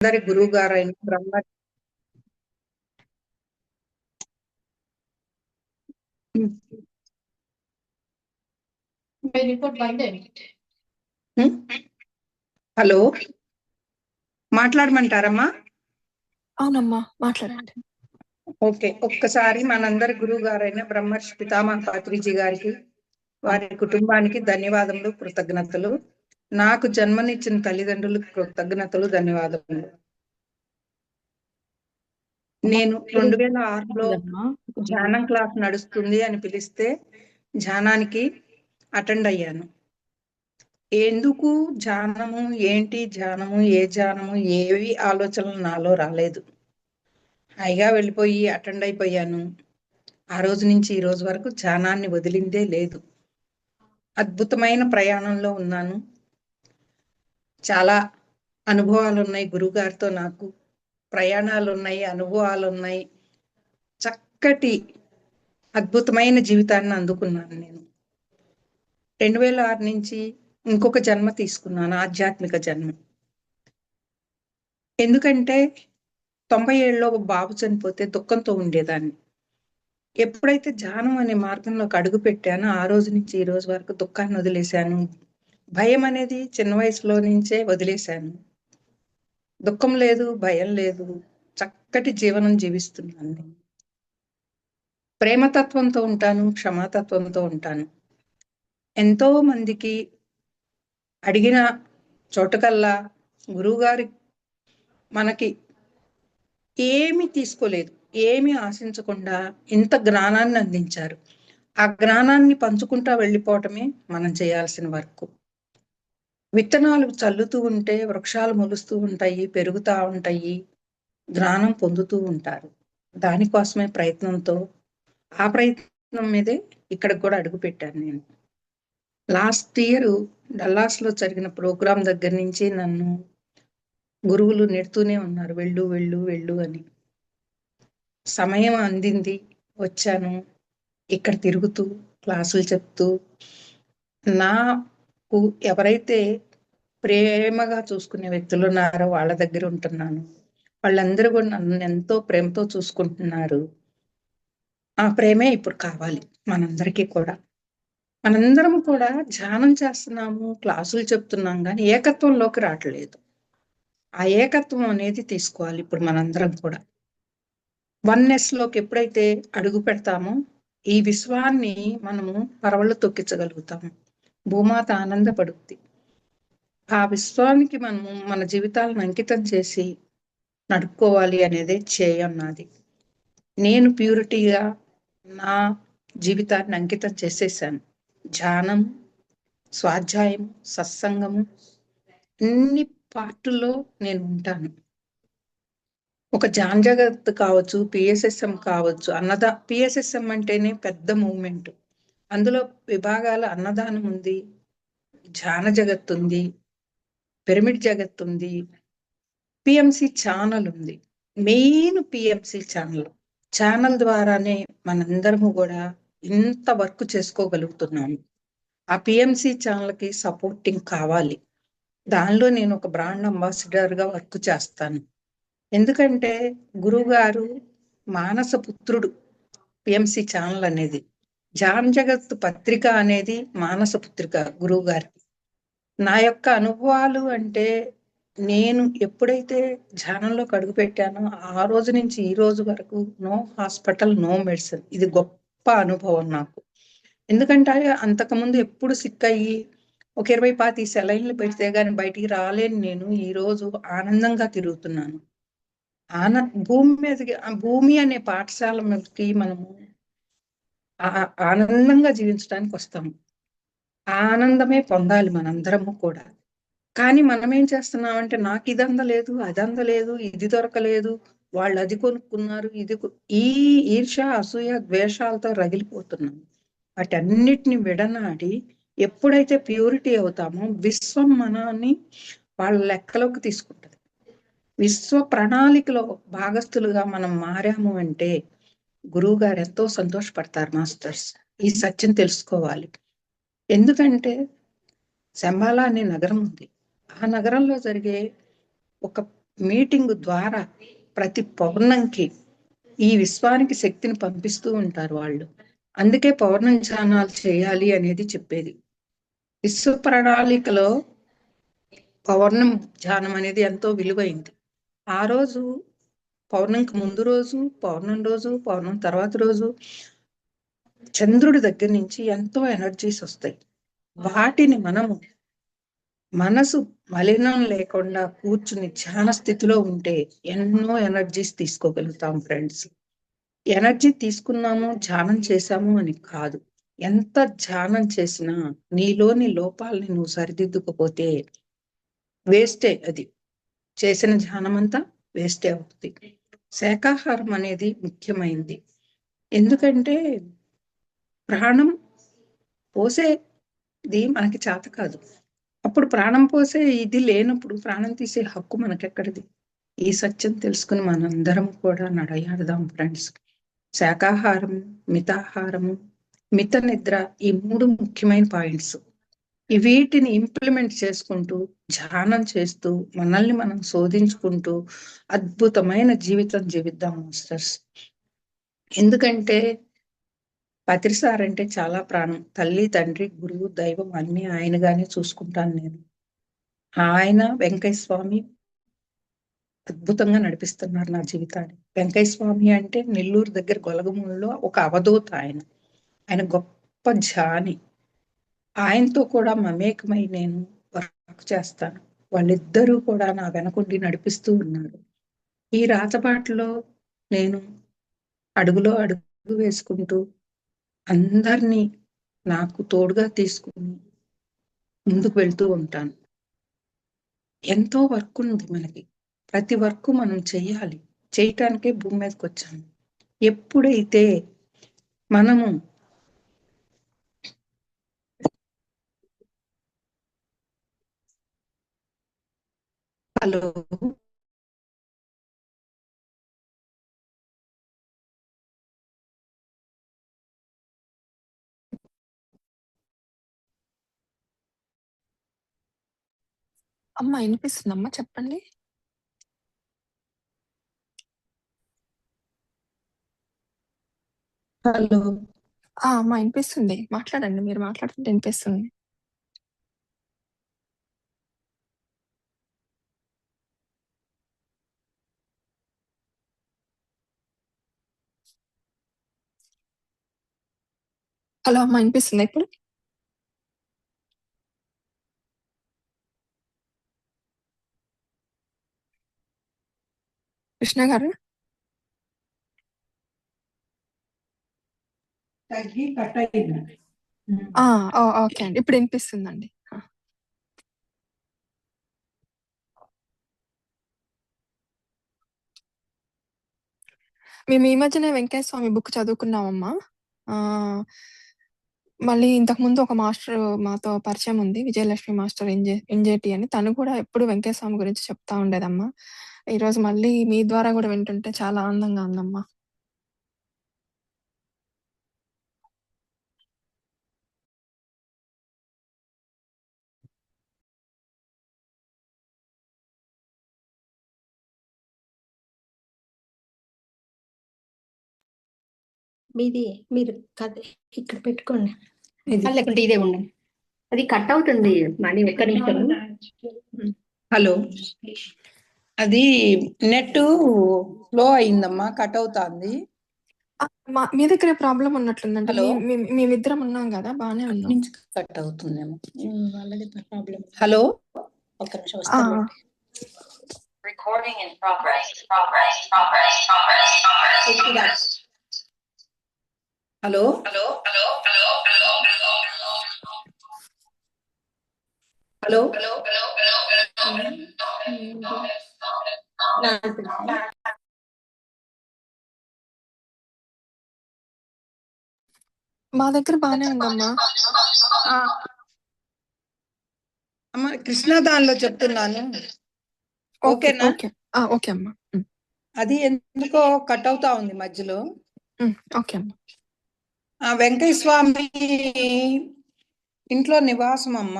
అందరి గురువు గారైన హలో, మాట్లాడమంటారమ్మా? అవునమ్మా, మాట్లాడండి. ఓకే, ఒక్కసారి మనందరి గురువు గారైన బ్రహ్మర్షి పితామహ పత్రిజీ గారికి, వారి కుటుంబానికి ధన్యవాదములు, కృతజ్ఞతలు. నాకు జన్మనిచ్చిన తల్లిదండ్రులకు కృతజ్ఞతలు, ధన్యవాదములు. నేను 2006లో ధ్యానం క్లాస్ నడుస్తుంది అని పిలిస్తే ధ్యానానికి అటెండ్ అయ్యాను. ఎందుకు ధ్యానము, ఏంటి ధ్యానము, ఏ ధ్యానము, ఏవి ఆలోచనలు నాలో రాలేదు. హాయిగా వెళ్ళిపోయి అటెండ్ అయిపోయాను. ఆ రోజు నుంచి ఈ రోజు వరకు ధ్యానాన్ని వదిలిందే లేదు. అద్భుతమైన ప్రయాణంలో ఉన్నాను. చాలా అనుభవాలు ఉన్నాయి గురువుగారితో. నాకు ప్రయాణాలు ఉన్నాయి, అనుభవాలు ఉన్నాయి. చక్కటి అద్భుతమైన జీవితాన్ని అందుకున్నాను. నేను 2006 నుంచి ఇంకొక జన్మ తీసుకున్నాను, ఆధ్యాత్మిక జన్మ. ఎందుకంటే 97లో ఒక బాబు చనిపోతే దుఃఖంతో ఉండేదాన్ని. ఎప్పుడైతే ధ్యానం అనే మార్గంలోకి అడుగు పెట్టానో ఆ రోజు నుంచి ఈ రోజు వరకు దుఃఖాన్ని వదిలేశాను. భయం అనేది చిన్న వయసులో నుంచే వదిలేశాను. దుఃఖం లేదు, భయం లేదు, చక్కటి జీవనం జీవిస్తున్నాను. నేను ప్రేమతత్వంతో ఉంటాను, క్షమాతత్వంతో ఉంటాను. ఎంతో మందికి అడిగిన చోటకల్లా గురువుగారి మనకి ఏమి తీసుకోలేదు, ఏమి ఆశించకుండా ఇంత జ్ఞానాన్ని అందించారు. ఆ జ్ఞానాన్ని పంచుకుంటా వెళ్ళిపోవటమే మనం చేయాల్సిన వర్క్. విత్తనాలు చల్లుతూ ఉంటే వృక్షాలు మొలుస్తూ ఉంటాయి, పెరుగుతూ ఉంటాయి, జ్ఞానం పొందుతూ ఉంటారు. దానికోసమే ప్రయత్నంతో, ఆ ప్రయత్నం మీదే ఇక్కడికి కూడా అడుగు పెట్టాను నేను. లాస్ట్ ఇయర్ డల్లాస్లో జరిగిన ప్రోగ్రాం దగ్గర నుంచి నన్ను గురువులు నెడుతూనే ఉన్నారు, వెళ్ళు వెళ్ళు వెళ్ళు అని. సమయం అందింది, వచ్చాను. ఇక్కడ తిరుగుతూ క్లాసులు చెప్తూ, నాకు ఎవరైతే ప్రేమగా చూసుకునే వ్యక్తులు ఉన్నారో వాళ్ళ దగ్గర ఉంటున్నాను. వాళ్ళందరూ కూడా నన్ను ఎంతో ప్రేమతో చూసుకుంటున్నారు. ఆ ప్రేమే ఇప్పుడు కావాలి మనందరికీ కూడా. మనందరం కూడా ధ్యానం చేస్తున్నాము, క్లాసులు చెప్తున్నాం, కానీ ఏకత్వంలోకి రావట్లేదు. ఆ ఏకత్వం అనేది తీసుకోవాలి ఇప్పుడు మనందరం కూడా. వన్నెస్ లోకి ఎప్పుడైతే అడుగు పెడతామో ఈ విశ్వాన్ని మనము పరవళ్ళు తొక్కించగలుగుతాము. భూమాత ఆనందపడుద్ది. ఆ విశ్వానికి మనము మన జీవితాలను అంకితం చేసి నడుపుకోవాలి అనేదే చేయన్నది. నేను ప్యూరిటీగా నా జీవితాన్ని అంకితం చేసేసాను. ధ్యానం, స్వాధ్యాయం, సత్సంగము, అన్ని పార్టుల్లో నేను ఉంటాను. ఒక జాన్ జగత్ కావచ్చు, పిఎస్ఎస్ఎం కావచ్చు. పిఎస్ఎస్ఎం అంటేనే పెద్ద మూవ్మెంట్. అందులో విభాగాలు అన్నదానం ఉంది, ధ్యాన జగత్ ఉంది, పిరమిడ్ జగత్ ఉంది, పిఎంసి ఛానల్ ఉంది. మెయిన్ పిఎంసి ఛానల్ ద్వారానే మనందరము కూడా ఇంత వర్క్ చేసుకోగలుగుతున్నాము. ఆ పిఎంసి ఛానల్కి సపోర్టింగ్ కావాలి. దానిలో నేను ఒక బ్రాండ్ అంబాసిడర్గా వర్క్ చేస్తాను. ఎందుకంటే గురువుగారు మానస పుత్రుడు. పిఎంసి ఛానల్ అనేది, జాన్ జగత్ పత్రిక అనేది మానస పుత్రిక గురువు గారి. నా యొక్క అనుభవాలు అంటే, నేను ఎప్పుడైతే ధ్యానంలోకి అడుగు పెట్టానో ఆ రోజు నుంచి ఈ రోజు వరకు నో హాస్పిటల్, నో మెడిసిన్. ఇది గొప్ప అనుభవం నాకు. ఎందుకంటే అంతకుముందు ఎప్పుడు సిక్ అయ్యి ఒక 20-25 సెలైన్లు పెడితే గాని బయటికి రాలేని నేను ఈ రోజు ఆనందంగా తిరుగుతున్నాను. భూమి మీదకి, భూమి అనే పాఠశాల మీదకి మనము ఆనందంగా జీవించడానికి వస్తాము. ఆనందమే పొందాలి మనందరము కూడా. కానీ మనం ఏం చేస్తున్నామంటే, నాకు ఇది అందలేదు, అది అందలేదు, ఇది దొరకలేదు, వాళ్ళు అది కొనుక్కున్నారు, ఈ ఈర్ష్య, అసూయ, ద్వేషాలతో రగిలిపోతున్నాం. వాటన్నిటిని విడనాడి ఎప్పుడైతే ప్యూరిటీ అవుతామో విశ్వం మనల్ని వాళ్ళ లెక్కలోకి తీసుకుంటది. విశ్వ ప్రణాళికలో భాగస్థులుగా మనం మారాము అంటే గురువు గారు ఎంతో సంతోషపడతారు. మాస్టర్స్ ఈ సత్యం తెలుసుకోవాలి. ఎందుకంటే శంబాలా అనే నగరం ఉంది. ఆ నగరంలో జరిగే ఒక మీటింగ్ ద్వారా ప్రతి పౌర్ణంకి ఈ విశ్వానికి శక్తిని పంపిస్తూ ఉంటారు వాళ్ళు. అందుకే పౌర్ణం ధ్యానాలు చేయాలి అనేది చెప్పేది. విశ్వ ప్రణాళికలో పౌర్ణం ధ్యానం అనేది ఎంతో విలువైంది. ఆ రోజు పౌర్ణంకి ముందు రోజు, పౌర్ణం రోజు, పౌర్ణం తర్వాత రోజు చంద్రుడి దగ్గర నుంచి ఎంతో ఎనర్జీస్ వస్తాయి. వాటిని మనము మనసు మలినం లేకుండా కూర్చుని ధ్యాన స్థితిలో ఉంటే ఎన్నో ఎనర్జీస్ తీసుకోగలుగుతాం ఫ్రెండ్స్. ఎనర్జీ తీసుకున్నాము, ధ్యానం చేశాము అని కాదు. ఎంత ధ్యానం చేసినా నీలోని లోపాలని నువ్వు సరిదిద్దుకపోతే వేస్టే. అది చేసిన ధ్యానం అంతా వేస్టే అవుతుంది. శాకాహారం అనేది ముఖ్యమైనది. ఎందుకంటే ప్రాణం పోసేది మనకి చేత కాదు. అప్పుడు ప్రాణం పోసే ఇది లేనప్పుడు ప్రాణం తీసే హక్కు మనకెక్కడిది? ఈ సత్యం తెలుసుకుని మనందరం కూడా నడయాడదాం ఫ్రెండ్స్. శాకాహారం, మితాహారము, మిత నిద్ర, ఈ 3 ముఖ్యమైన పాయింట్స్. వీటిని ఇంప్లిమెంట్ చేసుకుంటూ ధ్యానం చేస్తూ మనల్ని మనం శోధించుకుంటూ అద్భుతమైన జీవితం జీవిద్దాం మాస్టర్స్. ఎందుకంటే పత్రిసార్ అంటే చాలా ప్రాణం. తల్లి, తండ్రి, గురువు, దైవం అన్ని ఆయనగానే చూసుకుంటాను నేను. ఆయన వెంకయ్య స్వామి అద్భుతంగా నడిపిస్తున్నారు నా జీవితాన్ని. వెంకయ్య స్వామి అంటే నెల్లూరు దగ్గర గొలగమూలలో ఒక అవధూత. ఆయన గొప్ప ధ్యాని. ఆయనతో కూడా మమేకమై నేను వర్క్ చేస్తాను. వాళ్ళిద్దరూ కూడా నా వెనకుండి నడిపిస్తూ ఉన్నారు. ఈ రాతబాటలో నేను అడుగులో అడుగు వేసుకుంటూ అందరినీ నాకు తోడుగా తీసుకుని ముందుకు వెళ్తూ ఉంటాను. ఎంతో వర్క్ ఉంది మనకి. ప్రతి వర్క్ మనం చెయ్యాలి. చేయటానికే భూమి మీదకి వచ్చాము. ఎప్పుడైతే మనము హలో అమ్మ వినిపిస్తుందమ్మా, చెప్పండి. హలో అమ్మ వినిపిస్తుంది, మాట్లాడండి. మీరు మాట్లాడుతుంటే వినిపిస్తుంది. హలో అమ్మ, వినిపిస్తుందా ఇప్పుడు? కృష్ణ గారు తగ్గి కట్ అయింది. ఓకే అండి, ఇప్పుడు వినిపిస్తుందండి. మేము ఈ మధ్యనే వెంకయ్య స్వామి బుక్ చదువుకున్నామమ్మా. మళ్ళీ ఇంతకుముందు ఒక మాస్టర్ మాతో పరిచయం ఉంది, విజయలక్ష్మి మాస్టర్ ఎన్జేటి అని. తను కూడా ఎప్పుడు వెంకయ్య స్వామి గురించి చెప్తా ఉండేదమ్మా. ఈరోజు మళ్ళీ మీ ద్వారా కూడా వింటుంటే చాలా ఆనందంగా ఉందమ్మా. మీది మీరు ఇక్కడ పెట్టుకోండి, లేకుంటే ఇదే ఉండండి. అది కట్ అవుతుంది మనీ. ఒక్క నిమిషం. హలో, అది నెట్ స్లో అయిందమ్మా, కట్ అవుతుంది. మీ దగ్గర ప్రాబ్లం ఉన్నట్లుందండి. హలో, మేమిద్దరం ఉన్నాం కదా, బానే ఉన్నాం. నుంచి కట్ అవుతుందేమో వాళ్ళది ప్రాబ్లం. హలో, ఒక్క నిమిషం వస్తాను. Recording in progress. Hello hello మా దగ్గర బానే ఉందమ్మా. అమ్మ కృష్ణ దానిలో చెప్తున్నాను. ఓకేనా? ఓకే అమ్మా. అది ఎందుకో కట్ అవుతా ఉంది మధ్యలో. ఓకే అమ్మా. వెంకయ్య స్వామి ఇంట్లో నివాసం అమ్మ.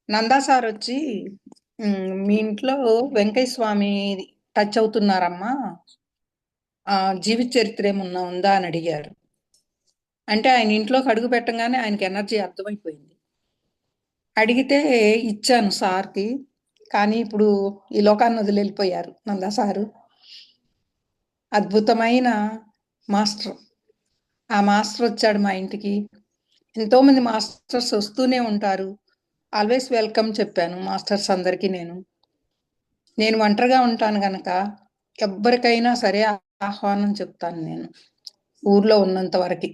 నందా సార్ వచ్చి మీ ఇంట్లో వెంకయ్య స్వామి టచ్ అవుతున్నారమ్మా, జీవిత చరిత్ర ఏమన్నా ఉందా అని అడిగారు. అంటే ఆయన ఇంట్లోకి అడుగు పెట్టగానే ఆయనకి ఎనర్జీ అర్థమైపోయింది. అడిగితే ఇచ్చాను సార్కి. కానీ ఇప్పుడు ఈ లోకాన్ని వదిలి వెళ్ళిపోయారు నందా సారు. అద్భుతమైన మాస్టర్. ఆ మాస్టర్ వచ్చాడు మా ఇంటికి. ఎంతో మంది మాస్టర్స్ వస్తూనే ఉంటారు. ఆల్వేస్ వెల్కమ్ చెప్పాను మాస్టర్స్ అందరికీ. నేను ఒంటరిగా ఉంటాను గనక ఎవ్వరికైనా సరే ఆహ్వానం చెప్తాను నేను, ఊర్లో ఉన్నంత వరకు.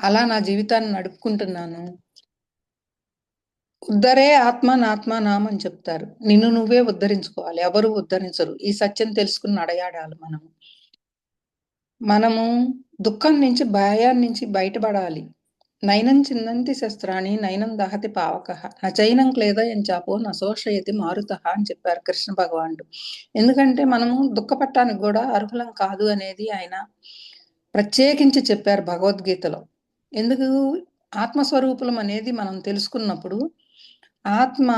అలా నా జీవితాన్ని నడుపుకుంటున్నాను. ఉద్ధరే ఆత్మనాత్మనాం అని చెప్తారు. నిన్ను నువ్వే ఉద్ధరించుకోవాలి, ఎవరు ఉద్ధరించరు. ఈ సత్యం తెలుసుకుని నడయాడాలి మనము దుఃఖం నుంచి, భయాన్ని నుంచి బయటపడాలి. నైనం చిందంతి శస్త్రాన్ని నైనం దహతి పావకః నచైనం క్లేదయం చాపో నశోషయతి మారుతః అని చెప్పారు కృష్ణ భగవానుడు. ఎందుకంటే మనము దుఃఖపట్టానికి కూడా అర్హులం కాదు అనేది ఆయన ప్రత్యేకించి చెప్పారు భగవద్గీతలో. ఎందుకు? ఆత్మస్వరూపులం అనేది మనం తెలుసుకున్నప్పుడు ఆత్మ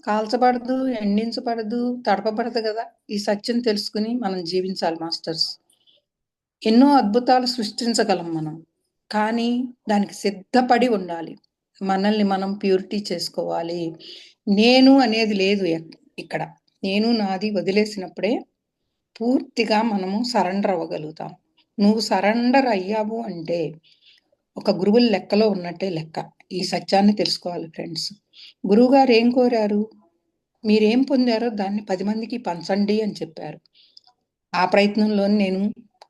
కాల్చబడదు, ఎండించబడదు, తడపబడదు కదా. ఈ సత్యం తెలుసుకుని మనం జీవించాలి మాస్టర్స్. ఎన్నో అద్భుతాలు సృష్టించగలం మనం, కానీ దానికి సిద్ధపడి ఉండాలి. మనల్ని మనం ప్యూరిటీ చేసుకోవాలి. నేను అనేది లేదు ఇక్కడ. నేను నాది వదిలేసినప్పుడే పూర్తిగా మనము సరెండర్ అవ్వగలుగుతాం. నువ్వు సరెండర్ అయ్యావు అంటే ఒక గురువుల లెక్కలో ఉన్నట్టే లెక్క. ఈ సత్యాన్ని తెలుసుకోవాలి ఫ్రెండ్స్. గురువు గారు ఏం కోరారు? మీరేం పొందారో దాన్ని 10 మందికి పంచండి అని చెప్పారు. ఆ ప్రయత్నంలో నేను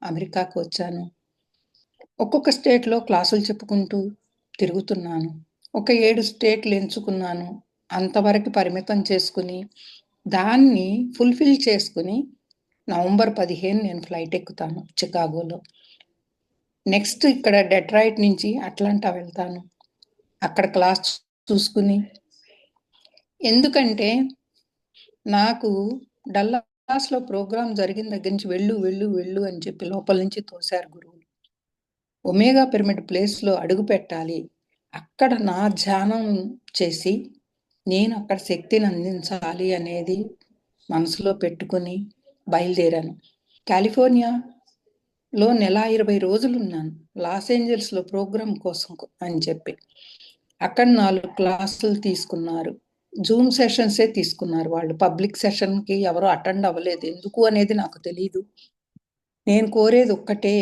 అమెరికాకు వచ్చాను. ఒక్కొక్క స్టేట్లో క్లాసులు చెప్పుకుంటూ తిరుగుతున్నాను. ఒక 7 స్టేట్లు ఎంచుకున్నాను. అంతవరకు పరిమితం చేసుకుని దాన్ని ఫుల్ఫిల్ చేసుకుని నవంబర్ 15 నేను ఫ్లైట్ ఎక్కుతాను చికాగోలో. నెక్స్ట్ ఇక్కడ డెట్రాయిట్ నుంచి అట్లాంటా వెళ్తాను. అక్కడ క్లాస్ చూసుకుని, ఎందుకంటే నాకు డల్లాస్లో ప్రోగ్రాం జరిగిన దగ్గర నుంచి వెళ్ళు వెళ్ళు వెళ్ళు అని చెప్పి లోపల నుంచి తోశారు గురువులు. ఒమేగా పిరమిడ్ ప్లేస్లో అడుగు పెట్టాలి, అక్కడ నా ధ్యానం చేసి నేను అక్కడ శక్తిని అందించాలి అనేది మనసులో పెట్టుకుని బయలుదేరాను. కాలిఫోర్నియాలో 120 రోజులు ఉన్నాను, లాస్ ఏంజల్స్లో ప్రోగ్రాం కోసం అని చెప్పి. అక్కడ 4 క్లాసులు తీసుకున్నారు. జూమ్ సెషన్సే తీసుకున్నారు వాళ్ళు. పబ్లిక్ సెషన్కి ఎవరు అటెండ్ అవ్వలేదు. ఎందుకు అనేది నాకు తెలీదు. నేను కోరేది ఒక్కటే,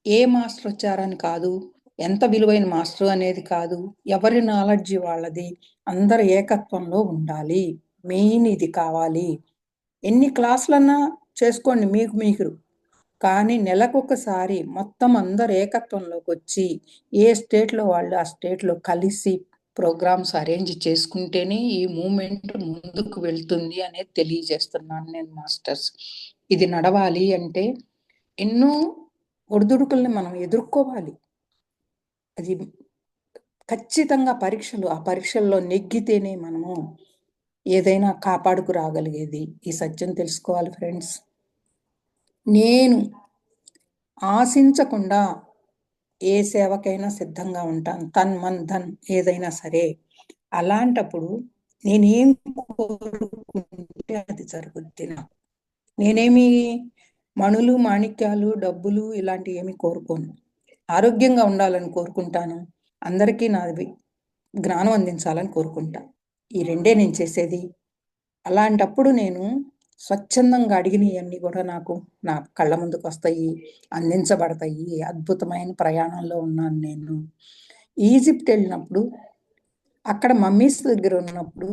ఏ మాస్టర్ వచ్చారని కాదు, ఎంత విలువైన మాస్టర్ అనేది కాదు, ఎవరి నాలెడ్జ్ వాళ్ళది, అందరు ఏకత్వంలో ఉండాలి. మెయిన్ ఇది కావాలి. ఎన్ని క్లాసులన్నా చేసుకోండి మీకు మీరు, కానీ నెలకొకసారి మొత్తం అందరు ఏకత్వంలోకి వచ్చి ఏ స్టేట్లో వాళ్ళు ఆ స్టేట్లో కలిసి ప్రోగ్రామ్స్ అరేంజ్ చేసుకుంటేనే ఈ మూమెంట్ ముందుకు వెళ్తుంది అనేది తెలియజేస్తున్నాను నేను మాస్టర్స్. ఇది నడవాలి అంటే ఎన్నో ఒడిదుడుకుల్ని మనం ఎదుర్కోవాలి. అది ఖచ్చితంగా పరీక్షలు, ఆ పరీక్షల్లో నెగ్గితేనే మనము ఏదైనా కాపాడుకు రాగలిగేది. ఈ సత్యం తెలుసుకోవాలి ఫ్రెండ్స్. నేను ఆశించకుండా ఏ సేవకైనా సిద్ధంగా ఉంటాను, తన్ మన్ ధన్ ఏదైనా సరే. అలాంటప్పుడు నేనేం కోరుకుంటే అది జరుగుద్ది నాకు. నేనేమి మణులు, మాణిక్యాలు, డబ్బులు ఇలాంటివి ఏమి కోరుకోను. ఆరోగ్యంగా ఉండాలని కోరుకుంటాను. అందరికీ నాది జ్ఞానం అందించాలని కోరుకుంటా. ఈ రెండే నేను చేసేది. అలాంటప్పుడు నేను స్వచ్ఛందంగా అడిగినవన్నీ కూడా నాకు నా కళ్ళ ముందుకు వస్తాయి, అందించబడతాయి. అద్భుతమైన ప్రయాణంలో ఉన్నాను నేను. ఈజిప్ట్ వెళ్ళినప్పుడు అక్కడ మమ్మీస్ దగ్గర ఉన్నప్పుడు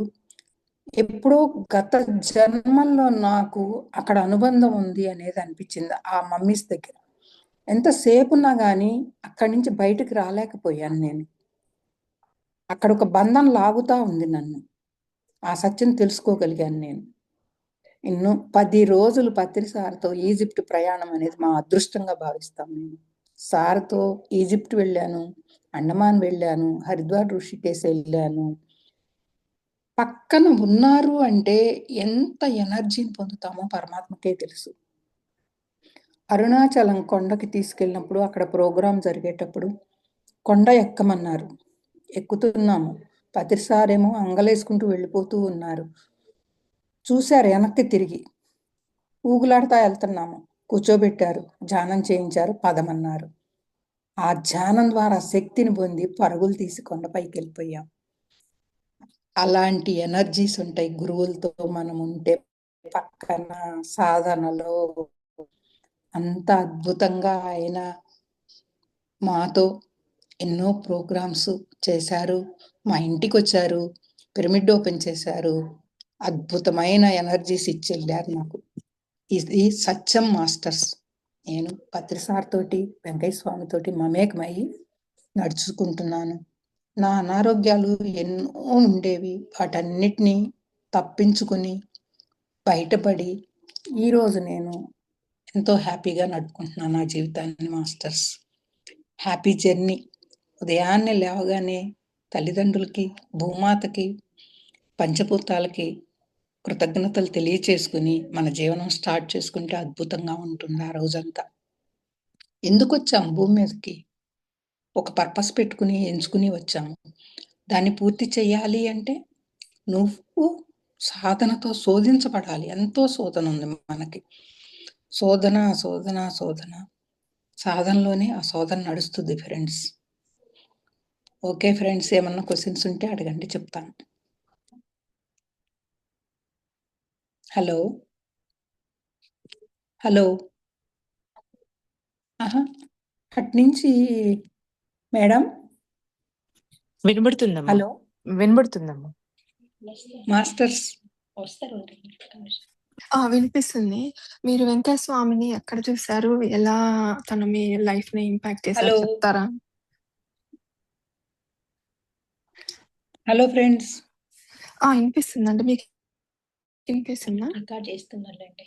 ఎప్పుడో గత జన్మల్లో నాకు అక్కడ అనుబంధం ఉంది అనేది అనిపించింది. ఆ మమ్మీస్ దగ్గర ఎంతసేపు ఉన్నా కానీ అక్కడి నుంచి బయటకు రాలేకపోయాను నేను. అక్కడ ఒక బంధం లాగుతా ఉంది నన్ను. ఆ సత్యం తెలుసుకోగలిగాను నేను. ఇన్నో 10 రోజులు పత్రి సార్తో ఈజిప్ట్ ప్రయాణం అనేది మా అదృష్టంగా భావిస్తాం నేను. సార్తో ఈజిప్ట్ వెళ్ళాను, అండమాన్ వెళ్ళాను, హరిద్వార్ ఋషికేశ్ వెళ్ళాను. పక్కన ఉన్నారు అంటే ఎంత ఎనర్జీని పొందుతామో పరమాత్మకే తెలుసు. అరుణాచలం కొండకి తీసుకెళ్ళినప్పుడు అక్కడ ప్రోగ్రాం జరిగేటప్పుడు కొండ ఎక్కమన్నారు, ఎక్కుతున్నాము. పత్రిసారేమో అంగలేసుకుంటూ వెళ్ళిపోతూ ఉన్నారు. చూశారు వెనక్కి తిరిగి, ఊగులాడుతా వెళ్తున్నాము. కూర్చోబెట్టారు, ధ్యానం చేయించారు, పదమన్నారు. ఆ ధ్యానం ద్వారా శక్తిని పొంది పరుగులు తీసి కొండపైకి వెళ్ళిపోయాం. అలాంటి ఎనర్జీస్ ఉంటాయి గురువులతో మనం ఉంటే పక్కన. సాధనలో అంత అద్భుతంగా ఆయన మాతో ఎన్నో ప్రోగ్రామ్స్ చేశారు. మా ఇంటికి వచ్చారు, పిరమిడ్ ఓపెన్ చేశారు, అద్భుతమైన ఎనర్జీస్ ఇచ్చి వెళ్ళారు నాకు. ఇది సత్యం మాస్టర్స్. నేను పత్రిసార్ తోటి, వెంకయ్య స్వామి తోటి మమేకమై నడుచుకుంటున్నాను. నా అనారోగ్యాలు ఎన్నో ఉండేవి, వాటన్నిటినీ తప్పించుకుని బయటపడి ఈరోజు నేను ఎంతో హ్యాపీగా నడుపుకుంటున్నాను నా జీవితాన్ని. Masters, happy journey. ఉదయాన్నే లేవగానే తల్లిదండ్రులకి, భూమాతకి, పంచభూతాలకి కృతజ్ఞతలు తెలియచేసుకుని మన జీవనం స్టార్ట్ చేసుకుంటే అద్భుతంగా ఉంటుంది ఆ రోజంతా. ఎందుకు వచ్చాం భూమి మీదకి? ఒక పర్పస్ పెట్టుకుని ఎంచుకుని వచ్చాము. దాన్ని పూర్తి చేయాలి అంటే నువ్వు సాధనతో శోధించబడాలి. ఎంతో శోధన ఉంది మనకి. శోధన శోధన శోధన, సాధనలోనే ఆ శోధన నడుస్తుంది ఫ్రెండ్స్. ఓకే ఫ్రెండ్స్, ఏమన్నా క్వశ్చన్స్ ఉంటే అడగండి, చెప్తాను. Hello hello. ఆహా, అట్నుంచి మేడం. వినబడుతుందమ్మా. హలో వినబడుతుందమ్మా. మాస్టర్స్. వినిపిస్తుంది. మీరు వెంకయ్య స్వామిని ఎక్కడ చూసారు? ఎలా తను మీ లైఫ్ ని ఇంపాక్ట్ చేశారు హలో చెప్తారా? Hello friends. వినిపిస్తుందండి. మీకు వినిపిస్తుందా? రికార్డ్ చేస్తున్నారులేండి.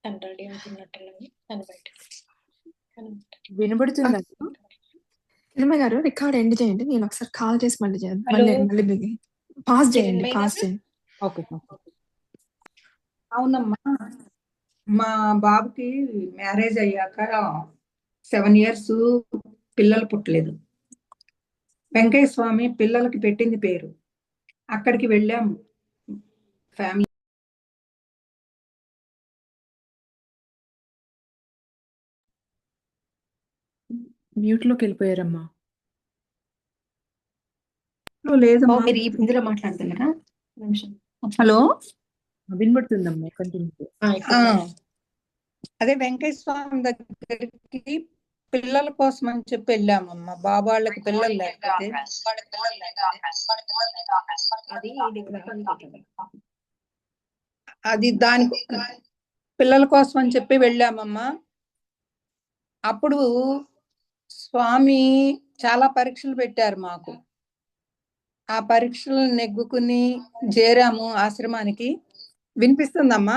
తను రెడీ అవుతున్నట్టున్నది. తను బయట వినబడుతుందమ్మా. చిన్మయ్య గారు రికార్డ్ ఎండ్ చేయండి. నేను ఒకసారి కాల్ చేసి మళ్ళీ హలో. మళ్ళీ పాస్ చేయండి. చిన్మయ్య పాస్ గారు? చేయండి. ఓకే. అవునమ్మా, మా బాబుకి మ్యారేజ్ అయ్యాక 7 years పిల్లలు పుట్టలేదు. వెంకయ్య స్వామి పిల్లలకి పెట్టింది పేరు. అక్కడికి వెళ్ళాము ఫ్యామిలీ. మ్యూట్ లోకి వెళ్ళిపోయారమ్మా. లేదమ్మా. మీరు ఇందులో మాట్లాడుతున్నారా? నిమిషం. హలో. వినబడుతుందమ్మా, కంటిన్యూ. అదే వెంకయ్య స్వామి దగ్గరికి పిల్లల కోసం అని చెప్పి వెళ్ళామమ్మా. బాబు వాళ్ళకి పిల్లలు లేకపోతే అది దాని పిల్లల కోసం అని చెప్పి వెళ్ళామమ్మా. అప్పుడు స్వామి చాలా పరీక్షలు పెట్టారు మాకు. ఆ పరీక్షలు నెగ్గుకుని చేరాము ఆశ్రమానికి. వినిపిస్తుందమ్మా?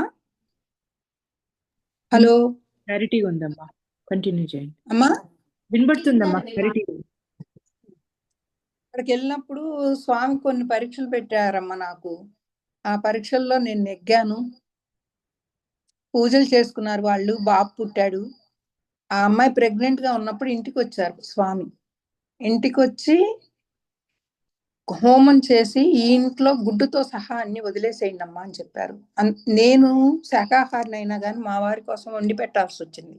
హలో. క్లారిటీగా ఉందమ్మా, కంటిన్యూ చేయండి. అమ్మా వినబడుతుందమ్మా, క్లారిటీ. అక్కడికి వెళ్ళినప్పుడు స్వామి కొన్ని పరీక్షలు పెట్టారమ్మా నాకు. ఆ పరీక్షల్లో నేను నెగ్గాను. పూజలు చేసుకున్నారు వాళ్ళు. బాబు పుట్టాడు. ఆ అమ్మాయి ప్రెగ్నెంట్ గా ఉన్నప్పుడు ఇంటికి వచ్చారు స్వామి. ఇంటికి వచ్చి హోమం చేసి ఈ ఇంట్లో గుడ్డుతో సహా అన్ని వదిలేసేయండి అమ్మా అని చెప్పారు. నేను శాకాహారిని అయినా కానీ మా వారి కోసం వండి పెట్టాల్సి వచ్చింది.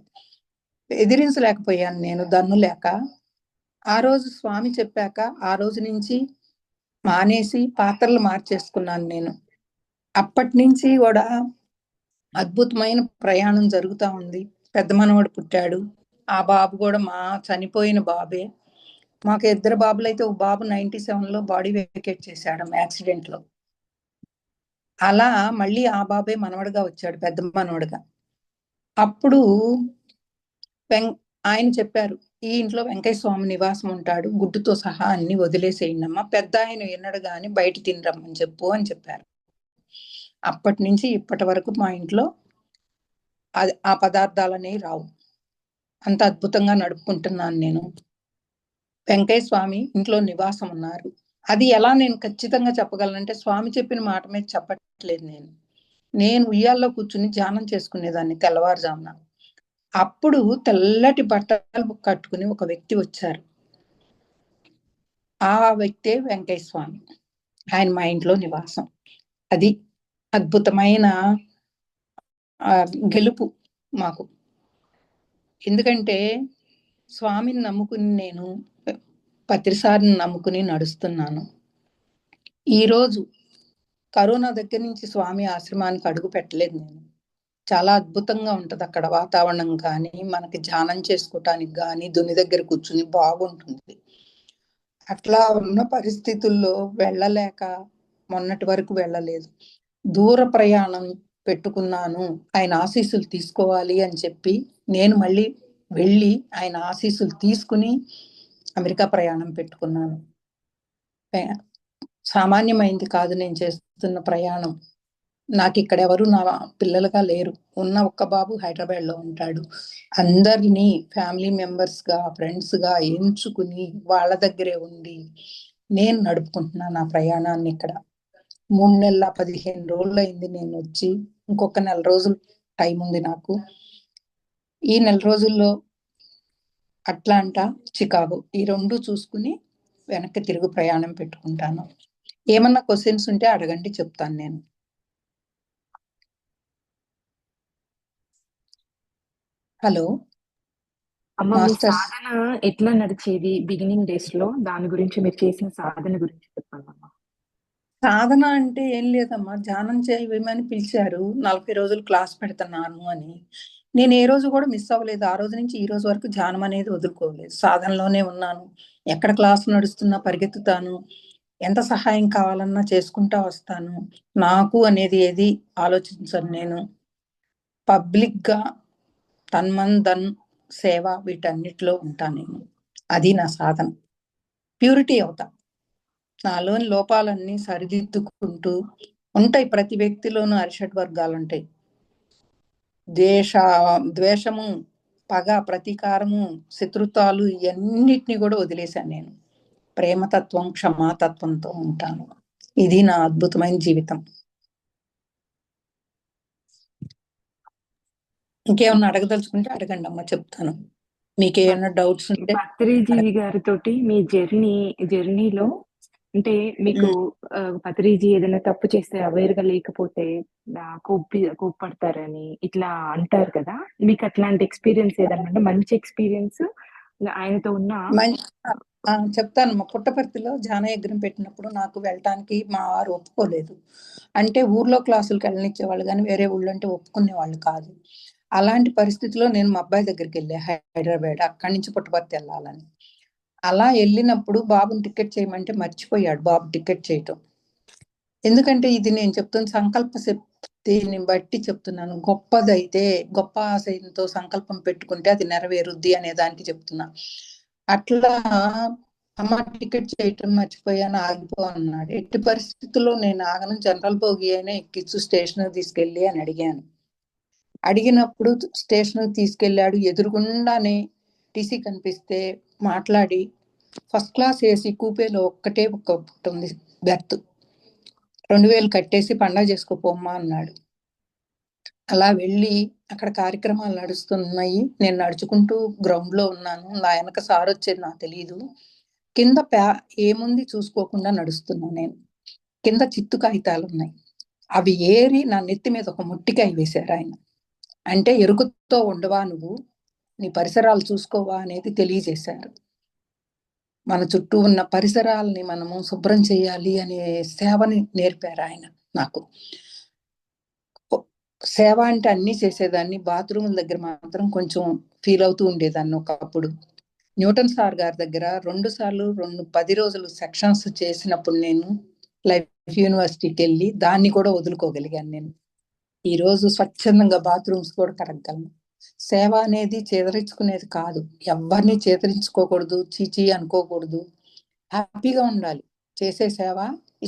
ఎదిరించలేకపోయాను నేను, దన్ను లేక. ఆ రోజు స్వామి చెప్పాక ఆ రోజు నుంచి మానేసి పాత్రలు మార్చేసుకున్నాను నేను. అప్పటి నుంచి కూడా అద్భుతమైన ప్రయాణం జరుగుతూ ఉంది. పెద్ద మనవడు పుట్టాడు. ఆ బాబు కూడా మా చనిపోయిన బాబే. మాకు 2 బాబులు అయితే ఒక బాబు 97లో బాడీ వేకేట్ చేశాడు యాక్సిడెంట్ లో. అలా మళ్ళీ ఆ బాబే మనవడుగా వచ్చాడు, పెద్ద మనవడుగా. అప్పుడు ఆయన చెప్పారు, ఈ ఇంట్లో వెంకయ్య స్వామి నివాసం ఉంటాడు, గుడ్డుతో సహా అన్ని వదిలేసేయండమ్మా, పెద్ద ఆయన విన్నాడు గాని బయట తినరమ్మని చెప్పు అని చెప్పారు. అప్పటి నుంచి ఇప్పటి వరకు మా ఇంట్లో ఆ పదార్థాలనే రావు. అంత అద్భుతంగా నడుపుకుంటున్నాను నేను. వెంకయ్య స్వామి ఇంట్లో నివాసం ఉన్నారు. అది ఎలా నేను ఖచ్చితంగా చెప్పగలనంటే స్వామి చెప్పిన మాట మీద చెప్పట్లేదు. నేను ఉయ్యాల్లో కూర్చుని ధ్యానం చేసుకునేదాన్ని తెల్లవారుజామున. అప్పుడు తెల్లటి బట్టలు కట్టుకుని ఒక వ్యక్తి వచ్చారు. ఆ వ్యక్తే వెంకయ్య స్వామి. ఆయన మా ఇంట్లో నివాసం. అది అద్భుతమైన గెలుపు మాకు. ఎందుకంటే స్వామిని నమ్ముకుని నేను పత్రిసారిని నమ్ముకుని నడుస్తున్నాను. ఈరోజు కరోనా దగ్గర నుంచి స్వామి ఆశ్రమానికి అడుగు పెట్టలేదు నేను. చాలా అద్భుతంగా ఉంటది అక్కడ వాతావరణం కానీ, మనకి ధ్యానం చేసుకోవటానికి కానీ, దుని దగ్గర కూర్చుని బాగుంటుంది. అట్లా ఉన్న పరిస్థితుల్లో వెళ్ళలేక మొన్నటి వరకు వెళ్ళలేదు. దూర ప్రయాణం పెట్టుకున్నాను, ఆయన ఆశీస్సులు తీసుకోవాలి అని చెప్పి నేను మళ్ళీ వెళ్ళి ఆయన ఆశీస్సులు తీసుకుని అమెరికా ప్రయాణం పెట్టుకున్నాను. సామాన్యమైంది కాదు నేను చేస్తున్న ప్రయాణం. నాకు ఇక్కడ ఎవరు నా పిల్లలుగా లేరు. ఉన్న ఒక్క బాబు హైదరాబాద్ లో ఉంటాడు. అందరినీ ఫ్యామిలీ మెంబర్స్ గా, ఫ్రెండ్స్ గా ఎంచుకుని వాళ్ళ దగ్గరే ఉండి నేను నడుపుకుంటున్నాను నా ప్రయాణాన్ని. ఇక్కడ 3 నెలల 15 రోజులు అయింది నేను వచ్చి. ఇంకొక 4 రోజులు టైం ఉంది నాకు. ఈ 4 రోజుల్లో అట్లాంటా, చికాగో ఈ 2 చూసుకుని వెనక్కి తిరుగు ప్రయాణం పెట్టుకుంటాను. ఏమన్నా క్వశ్చన్స్ ఉంటే అడగండి, చెప్తాను నేను. హలో అమ్మ, మీ మాస్టర్స్. సాధన ఎట్లా నడిచేది బిగినింగ్ డేస్ లో? దాని గురించి, మీరు చేసిన సాధన గురించి చెప్పండి అమ్మా. సాధన అంటే ఏం లేదమ్మా, ధ్యానం చేయమని పిలిచారు. 40 రోజులు క్లాస్ పెడుతున్నాను అని. నేను ఏ రోజు కూడా మిస్ అవ్వలేదు. ఆ రోజు నుంచి ఈ రోజు వరకు ధ్యానం అనేది వదులుకోలేదు. సాధనలోనే ఉన్నాను. ఎక్కడ క్లాస్ నడుస్తున్నా పరిగెత్తుతాను. ఎంత సహాయం కావాలన్నా చేసుకుంటా వస్తాను. నాకు అనేది ఏది ఆలోచించను నేను. పబ్లిక్ గా తన్మన్ సేవ వీటన్నిటిలో ఉంటాను నేను. అది నా సాధన. ప్యూరిటీ అవుతా. నాలోని లోపాలన్నీ సరిదిద్దుకుంటూ ఉంటాయి. ప్రతి వ్యక్తిలోనూ అరిషడ్ వర్గాలు ఉంటాయి. ద్వేషము, పగ, ప్రతీకారము, శత్రుత్వాలు ఇవన్నిటిని కూడా వదిలేశాను నేను. ప్రేమతత్వం, క్షమాతత్వంతో ఉంటాను. ఇది నా అద్భుతమైన జీవితం. ఇంకేమన్నా అడగదలుచుకుంటే అడగండి అమ్మ, చెప్తాను. మీకేమన్నా డౌట్స్ ఉంటే. పత్రిజీ గారితోటి మీ జర్నీలో అంటే మీకు పత్రిజీ ఏదైనా తప్పు చేస్తే అవేర్ గా లేకపోతే కోప్పడతారని ఇట్లా అంటారు కదా, మీకు అట్లాంటి ఎక్స్పీరియన్స్ ఏదన్నా అంటే మంచి ఎక్స్పీరియన్స్ ఆయనతో ఉన్న? చెప్తాను. మా పుట్టపర్తిలో ధ్యానయజ్ఞం పెట్టినప్పుడు నాకు వెళ్ళటానికి మా వారు ఒప్పుకోలేదు. అంటే ఊర్లో క్లాసులకు వెళ్ళనిచ్చేవాళ్ళు కానీ వేరే ఊళ్ళో అంటే ఒప్పుకునేవాళ్ళు కాదు. అలాంటి పరిస్థితిలో నేను మా అబ్బాయి దగ్గరికి వెళ్ళా, హైదరాబాద్. అక్కడి నుంచి పుట్టపర్తి వెళ్ళాలని. అలా వెళ్ళినప్పుడు బాబుని టికెట్ చేయమంటే మర్చిపోయాడు బాబు టికెట్ చేయటం. ఎందుకంటే ఇది నేను చెప్తున్న సంకల్ప శక్తిని బట్టి చెప్తున్నాను. గొప్పదైతే, గొప్ప ఆశయంతో సంకల్పం పెట్టుకుంటే అది నెరవేరుద్ది అనే దానికి చెప్తున్నా. అట్లా అమ్మ టికెట్ చేయటం మర్చిపోయాను, ఆగిపో అన్నాడు. ఎట్టి పరిస్థితుల్లో నేను ఆగను, జనరల్ బోగి అయినా ఎక్కించు, స్టేషన్ తీసుకెళ్ళి అని అడిగాను. అడిగినప్పుడు స్టేషన్ తీసుకెళ్ళాడు. ఎదురుగుండానే టీసీ కనిపిస్తే మాట్లాడి, ఫస్ట్ క్లాస్ ఏసీ కూపేలో ఒక్కటే ఉంది బెర్త్, 2000 కట్టేసి పండగ చేసుకోపోమ్మా అన్నాడు. అలా వెళ్ళి అక్కడ కార్యక్రమాలు నడుస్తున్నాయి. నేను నడుచుకుంటూ గ్రౌండ్ లో ఉన్నాను. నా వెనక సార్ వచ్చేది నాకు తెలియదు. కింద ఏముంది చూసుకోకుండా నడుస్తున్నా నేను. కింద చిత్తు కాగితాలు ఉన్నాయి. అవి ఏరి నా నెత్తి మీద ఒక ముట్టికాయ వేశారు ఆయన. అంటే ఎరుకుతో ఉండవా నువ్వు, నీ పరిసరాలు చూసుకోవా అనేది తెలియజేశారు. మన చుట్టూ ఉన్న పరిసరాలని మనము శుభ్రం చేయాలి అనే సేవని నేర్పారు ఆయన నాకు. సేవ అంటే అన్ని చేసేదాన్ని, బాత్రూముల దగ్గర మాత్రం కొంచెం ఫీల్ అవుతూ ఉండేదాన్ని ఒకప్పుడు. న్యూటన్ సార్ గారి దగ్గర 2 సార్లు 10 రోజులు సెక్షన్స్ చేసినప్పుడు నేను లైఫ్ యూనివర్సిటీకి వెళ్ళి దాన్ని కూడా వదులుకోగలిగాను నేను. ఈ రోజు స్వచ్ఛందంగా బాత్రూమ్స్ కూడా కడగలను. సేవ అనేది చేదరించుకునేది కాదు. ఎవరిని చేదరించుకోకూడదు, చీచీ అనుకోకూడదు. హ్యాపీగా ఉండాలి. చేసే సేవ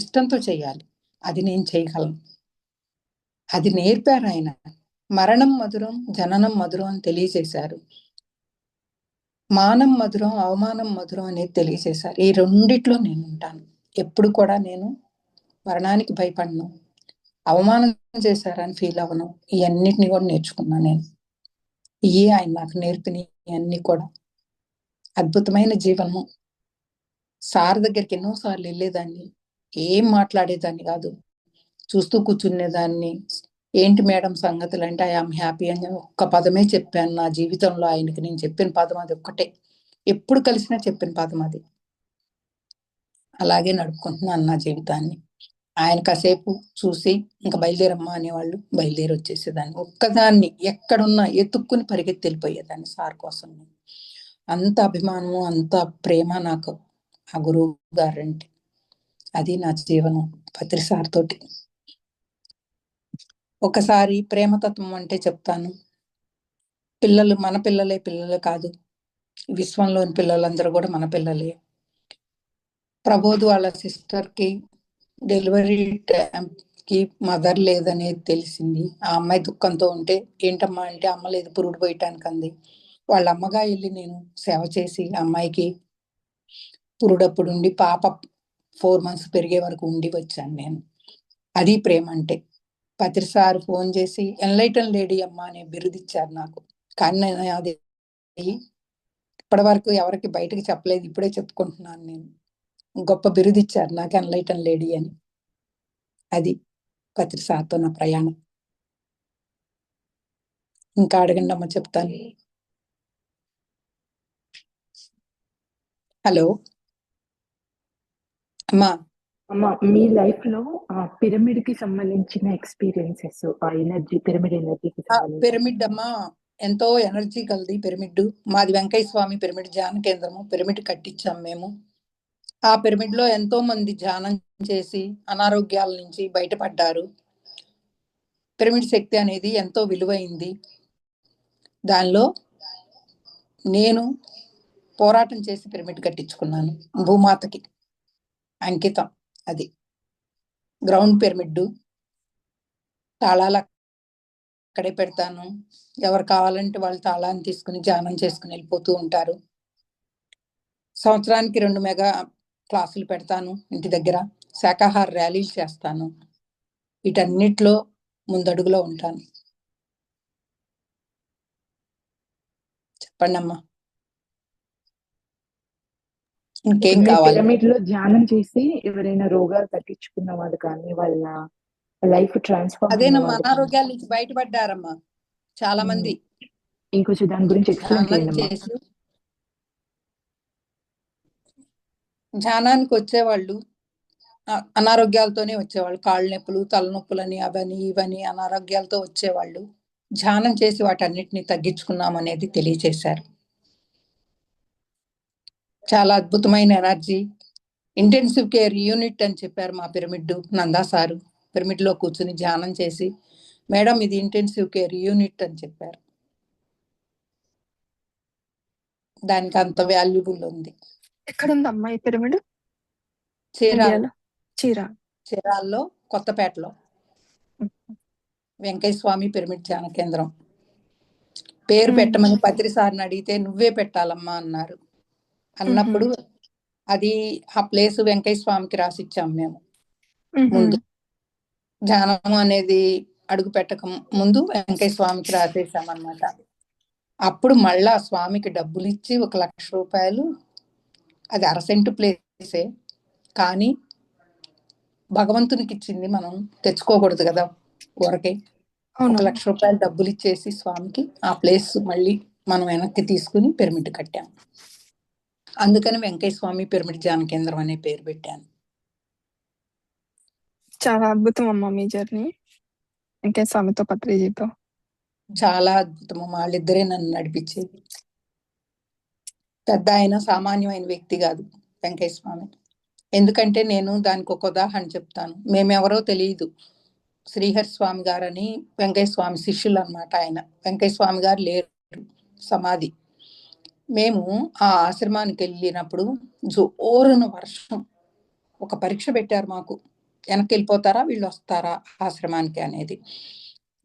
ఇష్టంతో చేయాలి. అది నేను చేయగలను. అది నేర్పారు ఆయన. మరణం మధురం, జననం మధురం అని తెలియజేశారు. మానం మధురం, అవమానం మధురం అనేది తెలియజేశారు. ఈ రెండిట్లో నేను ఉంటాను. ఎప్పుడు కూడా నేను మరణానికి భయపడను, అవమానం చేశారని ఫీల్ అవ్వను. ఇవన్నిటిని కూడా నేర్చుకున్నాను నేను. ఇవి ఆయన నాకు నేర్పిన అన్ని కూడా. అద్భుతమైన జీవనము. సార్ దగ్గరికి ఎన్నోసార్లు వెళ్ళేదాన్ని. ఏం మాట్లాడేదాన్ని కాదు, చూస్తూ కూర్చునేదాన్ని. ఏంటి మేడం సంగతులు అంటే ఐఆమ్ హ్యాపీ అని ఒక్క పదమే చెప్పాను నా జీవితంలో. ఆయనకి నేను చెప్పిన పదం అది ఒక్కటే, ఎప్పుడు కలిసినా చెప్పిన పదం అది. అలాగే నడుపుకుంటున్నాను నా జీవితాన్ని. ఆయన కాసేపు చూసి ఇంకా బయలుదేరమ్మా అనేవాళ్ళు, బయలుదేరి వచ్చేసేదాన్ని. ఒక్కదాన్ని ఎక్కడున్నా ఎత్తుక్కుని పరిగెత్తి వెళ్ళిపోయేదాన్ని సార్ కోసం. అంత అభిమానము, అంత ప్రేమ నాకు ఆ గురువు గారంటే. అది నా జీవనం పత్రి సార్ తోటి. ఒకసారి ప్రేమతత్వం అంటే చెప్తాను. పిల్లలు మన పిల్లలే, పిల్లలు కాదు, విశ్వంలోని పిల్లలందరూ కూడా మన పిల్లలే. ప్రబోధ్ వాళ్ళ సిస్టర్ కి డెలివరీ కి మదర్ లేదనేది తెలిసింది. ఆ అమ్మాయి దుఃఖంతో ఉంటే, ఏంటమ్మా అంటే అమ్మ లేదు పురుడు పోయటానికి అంది. వాళ్ళ అమ్మగా వెళ్ళి నేను సేవ చేసి అమ్మాయికి పురుడప్పుడు ఉండి పాప 4 months పెరిగే వరకు ఉండి వచ్చాను నేను. అది ప్రేమ అంటే. పత్రి సార్ ఫోన్ చేసి ఎన్లైటన్ లేడీ అమ్మ అనే బిరుదు ఇచ్చారు నాకు. కానీ నేను అది ఇప్పటి వరకు ఎవరికి బయటకు చెప్పలేదు, ఇప్పుడే చెప్పుకుంటున్నాను నేను. గొప్ప బిరుదు ఇచ్చారు నాకు, ఎన్లైటన్ లేడీ అని. అది పత్రి సార్తో నా ప్రయాణం. ఇంకా అడగండి అమ్మ, చెప్తాను. హలో అమ్మా. అమ్మ, మీ లైఫ్ లో ఆ పిరమిడ్ కి సంబంధించిన ఎక్స్పీరియన్సెస్, ఆ ఎనర్జీ, పిరమిడ్ ఎనర్జీకి సంబంధించి. పిరమిడ్ అమ్మా ఎంతో ఎనర్జీ కలది పిరమిడ్. మాది వెంకయ్య స్వామి పిరమిడ్ ధ్యాన కేంద్రము. పిరమిడ్ కట్టించాం మేము. ఆ పిరమిడ్ లో ఎంతో మంది ధ్యానం చేసి అనారోగ్యాల నుంచి బయటపడ్డారు. పిరమిడ్ శక్తి అనేది ఎంతో విలువైంది. దానిలో నేను పోరాటం చేసి పిరమిడ్ కట్టించుకున్నాను. భూమాతకి అంకితం. అది గ్రౌండ్ పిరమిడ్. తాళాలు అక్కడే పెడతాను. ఎవరు కావాలంటే వాళ్ళు తాళాన్ని తీసుకుని ధ్యానం చేసుకుని వెళ్ళిపోతూ ఉంటారు. సంవత్సరానికి 2 మెగా క్లాసులు పెడతాను ఇంటి దగ్గర. శాకాహార ర్యాలీలు చేస్తాను. వీటన్నిటిలో ముందడుగులో ఉంటాను. చెప్పండి అమ్మా, ఇంకేం మీ కావాలి? పిరమిడ్ లో ధ్యానం చేసి ఎవరైనా రోగాలు తగ్గించుకున్న వాళ్ళు కానీ, వాళ్ళ లైఫ్ ట్రాన్స్ఫార్మ్ అయిన అదేనమ్మా, వాళ్ళు కానీ. అనారోగ్యాల నుంచి బయటపడ్డారమ్మా చాలా మంది. ఇంకొంచెం దాని గురించి ఎక్స్ప్లెయిన్ ధ్యానం చేయండి అమ్మా. చేసి ధ్యానానికి వచ్చేవాళ్ళు అనారోగ్యాలతోనే వచ్చేవాళ్ళు. కాళ్ళ నొప్పులు, తలనొప్పులని, అవని ఇవని అనారోగ్యాలతో వచ్చేవాళ్ళు. ధ్యానం చేసి వాటన్నిటిని తగ్గించుకున్నాం అనేది తెలియచేశారు. చాలా అద్భుతమైన ఎనర్జీ. ఇంటెన్సివ్ కేర్ యూనిట్ అని చెప్పారు మా పిరమిడ్. నందా సారు పిరమిడ్ లో కూర్చుని ధ్యానం చేసి, మేడం ఇది ఇంటెన్సివ్ కేర్ యూనిట్ అని చెప్పారు. దానికి అంత వాల్యుబుల్ ఉంది. ఎక్కడుందమ్మా ఈ పిరమిడ్? చీరాల, ఇండియాలో? చీరాల్లో, కొత్తపేటలో వెంకయ్య స్వామి పిరమిడ్ ధ్యాన కేంద్రం. పేరు పెట్టమని పత్రి సార్ని అడిగితే నువ్వే పెట్టాలమ్మా అన్నారు. అన్నప్పుడు అది ఆ ప్లేస్ వెంకయ్య స్వామికి రాసిచ్చాం మేము. ముందు ధ్యానం అనేది అడుగు పెట్టక ముందు వెంకయ్య స్వామికి రాసేసామన్నమాట. అప్పుడు మళ్ళా స్వామికి డబ్బులు ఇచ్చి 1,00,000 రూపాయలు, అది 1/2 సెంటు ప్లేసే కానీ భగవంతునికి ఇచ్చింది మనం తెచ్చుకోకూడదు కదా ఊరకే. 1,00,000 రూపాయలు డబ్బులు ఇచ్చేసి స్వామికి ఆ ప్లేస్ మళ్ళీ మనం వెనక్కి తీసుకుని పిరమిడ్ కట్టాం. అందుకని వెంకయ్య స్వామి పిరమిడ్ ధ్యాన కేంద్రం అనే పేరు పెట్టాను. చాలా అద్భుతం అమ్మా మీ జర్నీ వెంకయ్య స్వామితో, పత్రిజీతో. చాలా అద్భుతము. వాళ్ళిద్దరే నన్ను నడిపించేది. పెద్ద ఆయన సామాన్యమైన వ్యక్తి కాదు వెంకయ్య స్వామి. ఎందుకంటే నేను దానికి ఒక ఉదాహరణ చెప్తాను. మేమెవరో తెలియదు. శ్రీహరి స్వామి గారని వెంకయ్య స్వామి శిష్యులు అన్నమాట. ఆయన వెంకయ్య స్వామి గారు లేరు, సమాధి. మేము ఆ ఆశ్రమానికి వెళ్ళినప్పుడు జోరున వర్షం. ఒక పరీక్ష పెట్టారు మాకు, వెనక్కి వెళ్ళిపోతారా వీళ్ళు వస్తారా ఆశ్రమానికి అనేది.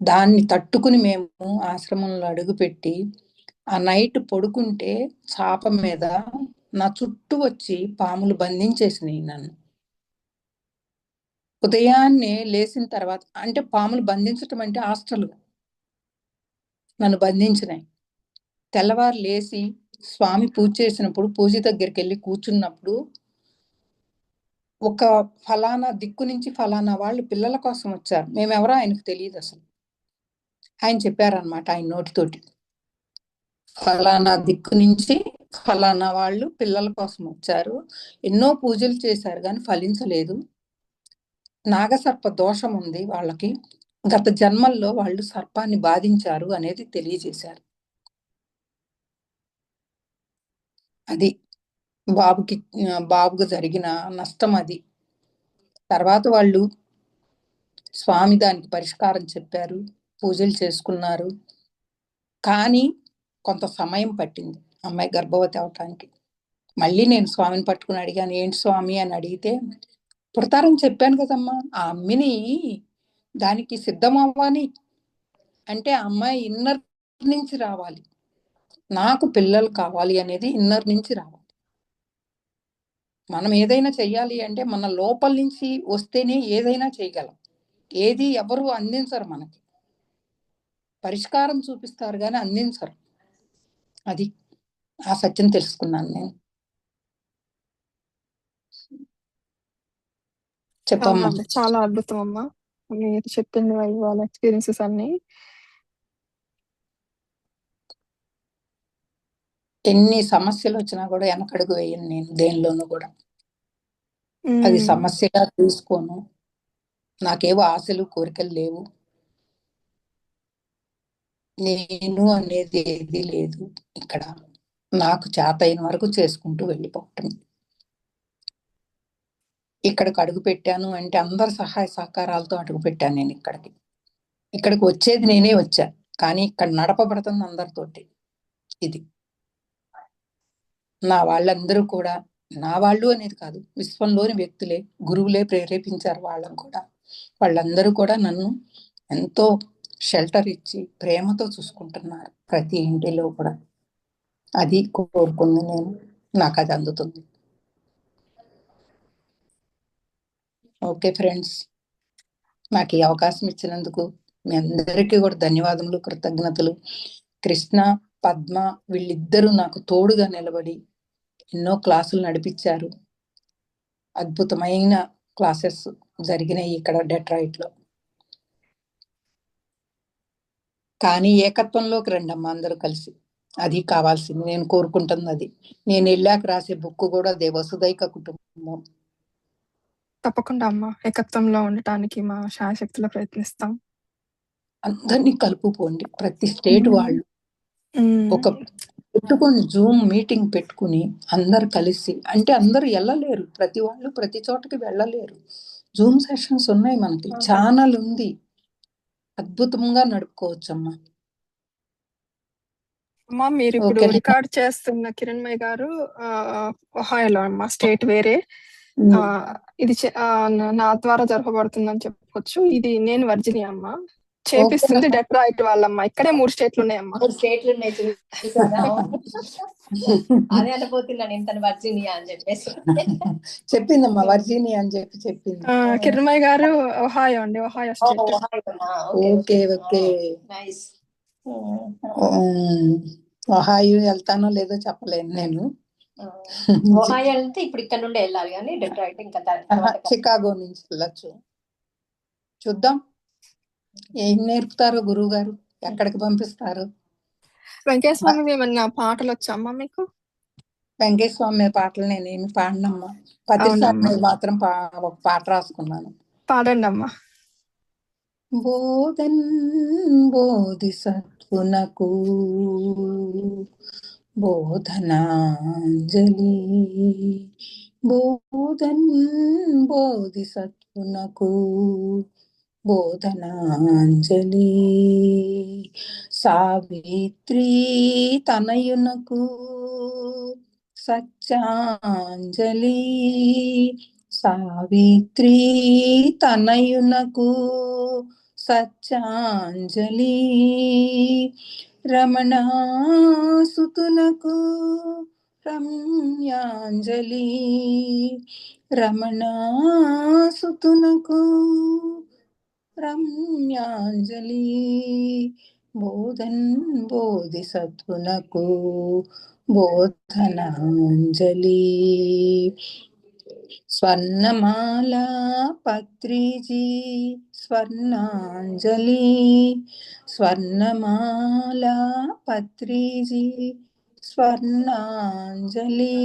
దాన్ని తట్టుకుని మేము ఆశ్రమంలో అడుగుపెట్టి ఆ నైట్ పడుకుంటే చాప మీద నా చుట్టూ వచ్చి పాములు బంధించేసినాయి నన్ను. ఉదయాన్నే లేచిన తర్వాత, అంటే పాములు బంధించటం అంటే హాస్టల్, నన్ను బంధించినాయి. తెల్లవారు లేచి స్వామి పూజ చేసినప్పుడు పూజ దగ్గరికి వెళ్ళి కూర్చున్నప్పుడు ఒక ఫలానా దిక్కు నుంచి ఫలానా వాళ్ళు పిల్లల కోసం వచ్చారు. మేమెవరో ఆయనకు తెలియదు అసలు. ఆయన చెప్పారనమాట ఆయన నోటితోటి, ఫలానా దిక్కు నుంచి ఫలానా వాళ్ళు పిల్లల కోసం వచ్చారు, ఎన్నో పూజలు చేశారు కానీ ఫలించలేదు, నాగసర్ప దోషం ఉంది వాళ్ళకి, గత జన్మల్లో వాళ్ళు సర్పాన్ని బాధించారు అనేది తెలియజేశారు. అది బాబుకు జరిగిన నష్టం అది. తర్వాత వాళ్ళు స్వామి దానికి పరిష్కారం చెప్పారు, పూజలు చేసుకున్నారు. కానీ కొంత సమయం పట్టింది అమ్మాయి గర్భవతి అవటానికి. మళ్ళీ నేను స్వామిని పట్టుకుని అడిగాను, ఏంటి స్వామి అని అడిగితే, పుడతారని చెప్పాను కదమ్మా, ఆ అమ్మిని దానికి సిద్ధం అవ్వాలి అంటే ఆ అమ్మాయి ఇన్నర్ నుంచి రావాలి, నాకు పిల్లలు కావాలి అనేది ఇన్నర్ నుంచి రావాలి. మనం ఏదైనా చెయ్యాలి అంటే మన లోపల నుంచి వస్తేనే ఏదైనా చేయగలం. ఏది ఎవరు అందించరు, మనకి పరిష్కారం చూపిస్తారు కానీ అందించరు. అది ఆ సత్యం తెలుసుకున్నాను నేను. చెప్పమ్మా. అవునండి, చాలా అద్భుతం అమ్మా మీరు చెప్పింది వాళ్ళ ఎక్స్పీరియన్సెస్ అన్ని. ఎన్ని సమస్యలు వచ్చినా కూడా వెనకడుగు వేయను నేను దేనిలోనూ కూడా. అది సమస్యగా తీసుకోను. నాకేవో ఆశలు కోరికలు లేవు, నేను అనేది ఏది లేదు ఇక్కడ. నాకు చేతైన వరకు చేసుకుంటూ వెళ్ళిపోవటం. ఇక్కడికి అడుగు పెట్టాను అంటే అందరి సహాయ సహకారాలతో అడుగు పెట్టాను నేను ఇక్కడికి వచ్చేది నేనే వచ్చా, కానీ ఇక్కడ నడపబడుతుంది అందరితోటి. ఇది నా వాళ్ళందరూ కూడా, నా వాళ్ళు అనేది కాదు, విశ్వంలోని వ్యక్తులే, గురువులే ప్రేరేపించారు వాళ్ళని కూడా. వాళ్ళందరూ కూడా నన్ను ఎంతో షెల్టర్ ఇచ్చి ప్రేమతో చూసుకుంటున్నారు ప్రతి ఇంటిలో కూడా. అది కోరుకుంది నేను, నాకు అది అందుతుంది. ఓకే ఫ్రెండ్స్, నాకు ఈ అవకాశం ఇచ్చినందుకు మీ అందరికీ కూడా ధన్యవాదములు, కృతజ్ఞతలు. కృష్ణ, పద్మ వీళ్ళిద్దరూ నాకు తోడుగా నిలబడి ఎన్నో క్లాసులు నడిపించారు. అద్భుతమైన క్లాసెస్ జరిగినాయి ఇక్కడ డెట్రాయిట్ లో. కానీ ఏకత్వంలోకి రండి అమ్మా అందరూ కలిసి, అది కావాల్సింది, నేను కోరుకుంటుంది అది. నేను వెళ్ళాక రాసే బుక్ కూడా అదే, వసుదైక కుటుంబం. తప్పకుండా అమ్మా, ఏకత్వంలో ఉండటానికి మా శాయశక్తిలో ప్రయత్నిస్తాం. అందరినీ కలుపుకోండి, ప్రతి స్టేట్ వాళ్ళు ఒక పెట్టుకొని జూమ్ మీటింగ్ పెట్టుకుని అందరు కలిసి, అంటే అందరూ వెళ్ళలేరు, ప్రతి వాళ్ళు ప్రతి చోటకి వెళ్ళలేరు. జూమ్ సెషన్స్ ఉన్నాయి, మనకి ఛానల్ ఉంది, అద్భుతంగా నడుపుకోవచ్చమ్మా. అమ్మా మీరు ఇప్పుడు రికార్డ్ చేస్తున్న కిరణ్మయ్య గారు ఒహాయోలో అమ్మా, స్టేట్ వేరే. ఇది నా ద్వారా జరపబడుతుందని చెప్పొచ్చు. ఇది నేను వర్జినియా అమ్మా, చేపిస్తుంది డెట్రాయిట్ వాళ్ళమ్మా. ఇక్కడే 3 స్టేట్లు ఉన్నాయమ్మా. 3 స్టేట్లు ఉన్నాయి చూసారా? అదే అనుకోతున్నాను ఇంత వర్జీనియా అని చెప్పేసి. చెప్పిందమ్మా వర్జీనియా అని చెప్పింది. కిరణ్మయ్య గారు ఒహాయో అండి, Ohio state. Okay okay, nice. Ohio వెళ్తానో లేదో చెప్పలేను నేను. ఒహాయో అంటే ఇప్పుడు ఇక్కడ నుండి వెళ్ళాలి, కానీ డెట్రాయిట్ ఇంకా చికాగో నుంచి వెళ్ళొచ్చు. చూద్దాం ఏం నేర్పుతారో గురువు గారు, ఎక్కడికి పంపిస్తారు. వెంకటేశ్వమి ఏమన్నా పాటలు వచ్చామ్మా మీకు? వెంకటేశ్వమి పాటలు నేనేమి పాడినమ్మా, పత్రిసారి మాత్రం ఒక పాట రాసుకున్నాను. పాడండి అమ్మా. బోధన్ బోధిసత్వునకు బోధనాంజలి, బోధన్ బోధిసత్వునకు బోధనాంజలి, సావిత్రి తనయునకు సత్యాంజలి, సావిత్రి తనయునకు సత్యాంజలి, రమణాసుతునకు రమ్యాంజలి, రమణాసుతునకు రమ్యాంజలి, బోధన్ బోధిసత్వునకు బోధనాంజలి. స్వర్ణమాల పత్రిజీ స్వర్ణాంజలి, స్వర్ణమాల పత్రిజీ స్వర్ణాంజలి,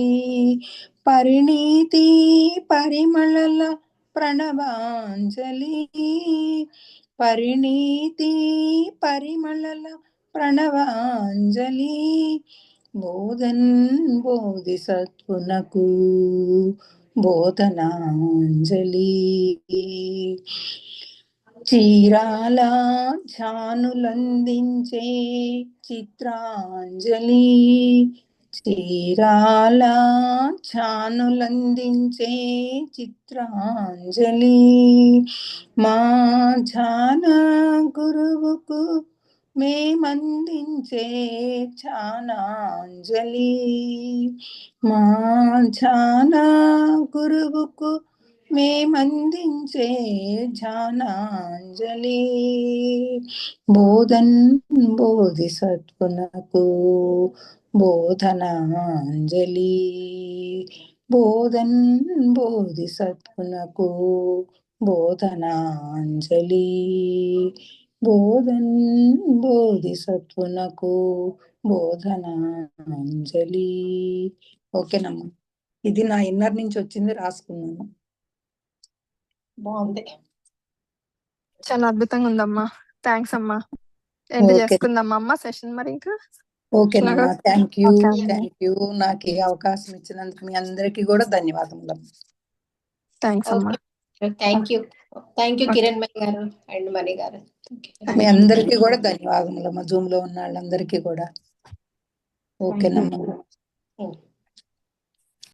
పరిణీతి పరిమళల ప్రణవాంజలి, పరిణీతి పరిమళల ప్రణవాంజలి, బోధన్ బోధిసత్వునకు బోధనాంజలి, చీరాల ఝానులందించే చిత్రాంజలి, చీరాల ఝానులందించే చిత్రాంజలి, మా ఝాన గురువుకు మేమందించే ఝానాంజలి, మా ఝాన గురువుకు మేమందించే ఝానాంజలి, బోధన్ బోధిసత్వునకు బోధనాంజలి, బోధన్ బోధిసత్వునకు బోధనాంజలి, బోధన్ బోధిసత్వునకు బోధనాంజలి. ఓకేనమ్మా, ఇది నా ఇన్నర్ నుంచి వచ్చింది, రాసుకున్నాను. బాగుంది. చాలా అద్భుతంగా ఉందమ్మా. థ్యాంక్స్ అమ్మా. ఎండ్ ఓకే చేసుకుందామా అమ్మా సెషన్ మరి ఇంకా? ఓకేనమ్మా, థ్యాంక్ యూ ఓకే అమ్మా. Thank you. నాకు ఈ అవకాశం ఇచ్చినందుకు మీ అందరికీ కూడా ధన్యవాదములు. థ్యాంక్స్ అమ్మా. థ్యాంక్ యూ కిరణ్మయి గారు అండ్ మణి గారు. మీ అందరికీ కూడా ధన్యవాదములు అమ్మా, జూమ్ లో ఉన్న వాళ్ళందరికీ కూడా. ఓకేనమ్మా.